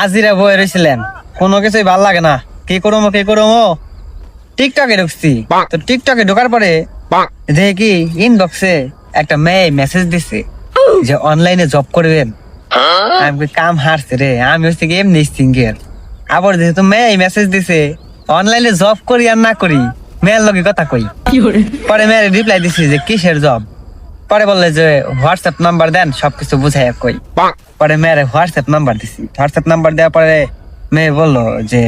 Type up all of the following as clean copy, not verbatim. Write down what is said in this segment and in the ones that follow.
আজিরা বয়ে রয়েছিলেন, কোনো কিছুই ভাল লাগে না, কি করবো টিকটকে ঢুকছি। তো টিকটকে ঢোকার পরে দেখি কি ইনবক্সে একটা মেয়ে মেসেজ দিছে যে অনলাইনে জব করবেন। আমি কাম হারছে রে, আমি হচ্ছে কি এমনি সিঙ্গেল। আবার যেহেতু মেয়ে মেসেজ দিছে অনলাইনে জব করি আর না করি, মেয়ের লগে কথা কই। পরে মেয়ের রিপ্লাই দিছি যে কিসের জব। পরে বললে যে হোয়াটসঅ্যাপ নাম্বার দেন, সবকিছু বুঝাই কই। পরে মেয়ের হোয়াটসঅ্যাপ নাম্বার দিছি। হোয়াটসঅ্যাপ নাম্বার দেওয়ার পরে মেয়ে বললো যে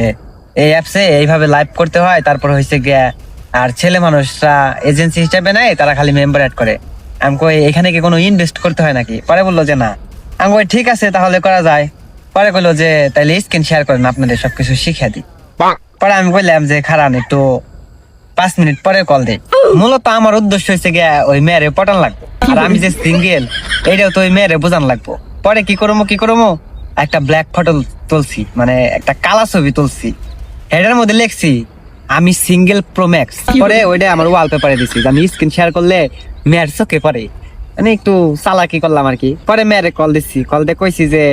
এই অ্যাপসে এইভাবে লাইভ করতে হয়, তারপর হয়েছে গিয়া আর ছেলে মানুষরা এজেন্সি হিসেবে নেয়, তারা খালি মেম্বার অ্যাড করে। আমি কই এখানে কি কোনো ইনভেস্ট করতে হয় নাকি? পরে বললো যে না। আমি কই ঠিক আছে তাহলে করা যায়। পরে কইলো যে তাইলে স্ক্রিন শেয়ার করেন, আপনাদের সবকিছু শিখিয়ে দিই। পরে আমি কইলাম যে খারান একটু 5 মিনিট পরে কল দেই। মূলত আমার উদ্দেশ্য হয়েছে গিয়া ওই মেয়েরে পটান লাগবো, আর আমি যে সিঙ্গেল এইটাও তো ওই মেয়েরে বোঝান লাগবো। পরে কি করবো একটা ব্ল্যাক ফটো তুলছি, মানে একটা কালা ছবি তুলছি, এটার মধ্যে লিখছি আমি সিঙ্গেল প্রো ম্যাক্স। পরে ওইটা আমার ওয়ালপেপারে দিছি, আমি স্ক্রিন শেয়ার করলে মেয়ের চোখে পড়ে, মানে একটু চালাকি করলাম আর কি। পরে মেয়েরে কল দিচ্ছি, কল দিয়ে কইছি যে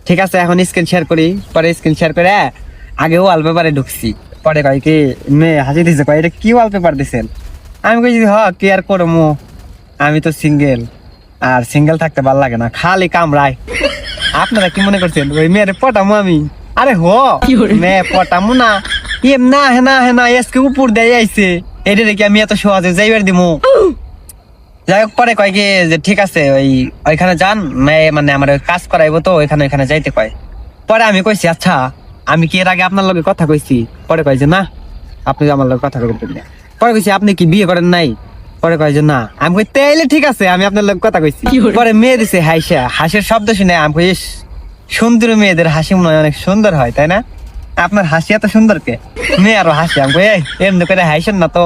ঠিক আছে এখন স্ক্রিন শেয়ার করি। পরে স্ক্রিন শেয়ার করে আগে ওয়ালপেপারে ঢুকছি। পরে কয় কি মেয়ে হাসি দিছে, কয় এটা কি ওয়ালপেপার দিছেন? আমি কইছি কি আর করবো, আমি তো সিঙ্গেল, আর সিঙ্গেল থাকতে ভালো লাগে না, খালি কামড়ায়। আপনারা কি মনে করছেন ওই মেয়েরে পটামো আমি? আরে মেয়ে পটামো না, এম না হেনা এসকে উপর দিয়ে আইছে, এটা দেখি আমি এত সহজে যাইবার দিমু। যাই হোক পরে কয় কি যে ঠিক আছে ওইখানে যান, মেয়ে মানে আমার কাজ করাইবো তো ওইখানে যাইতে কয়। পরে আমি কইছি আচ্ছা আমি কি এর আগে আপনার লগে কথা কইছি? পরে কয় যে না, আপনি আমার লগে কথা কইতেন না। পরে কইছি আপনি কি বিয়ে করেন নাই? পরে কয় যে না। আমি কই তাইলে ঠিক আছে আমি আপনার লগে কথা কইছি। পরে মেয়ে দিছে হাসিয়া, হাসির শব্দ শুনে আমি কই সুন্দর মেয়েদের হাসি মনে হয় অনেক সুন্দর হয়, তাই না? আপনার হাসি এত সুন্দর কে? মেয়ে আরো হাসি। আমি কই এমনি করে হাসেন না তো,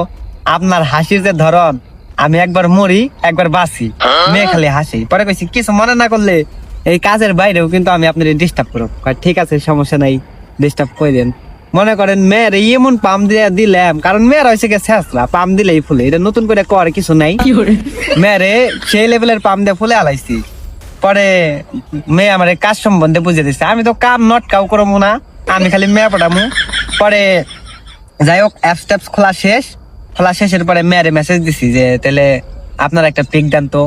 আপনার হাসির যে ধরন, আমি একবার মরি একবার বাঁচি। মেয়ে খালি হাসি। পরে কইছি কিছু মনে না করলে এই কাজের বাইরেও কিন্তু আমি আপনার ডিস্টার্ব করব। ঠিক আছে সমস্যা নাই, ডিস্টার্ব করে দেন। মনে করেন মেয়ের এমন পাম দিয়ে দিলাম, কারণ মেয়ের হয়েছে গিয়ে শেষলা পাম দিলেই ফুলে, এটা নতুন করে করে কিছু নাই। মেয়েরে সেই লেভেলের পাম দিয়ে ফুলে আলাইছি। পরে মেয়ে আমার কাজ সম্বন্ধে বুঝে দিচ্ছে, আমি তো কাম নট কাউ করবো না, আমি খালি মেয়ে পড়ামু। পরে যাই হোক অ্যাপস ট্যাপস খোলা শেষের পরে মেয়েরে মেসেজ দিছি যে তাহলে আপনার একটা পিক দেন তো।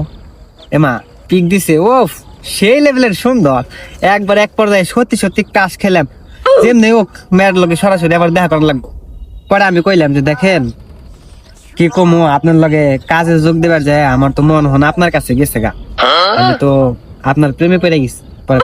এমা পিক দিছে, ও সেই লেভেলের সুন্দর, একবার এক পর্যায়ে সত্যি কাজ খেলাম। যেমনি হোক মেয়ের লোকে সরাসরি আবার দেখা করার লাগবো। পরে আমি কইলাম যে দেখেন কি কমু, আপনার লগে কাজে যোগ দেবার যায় আমার তো মন হন আপনার কাছে গেছে গা, আমি তো আপনার প্রেমে পড়ে গেছি।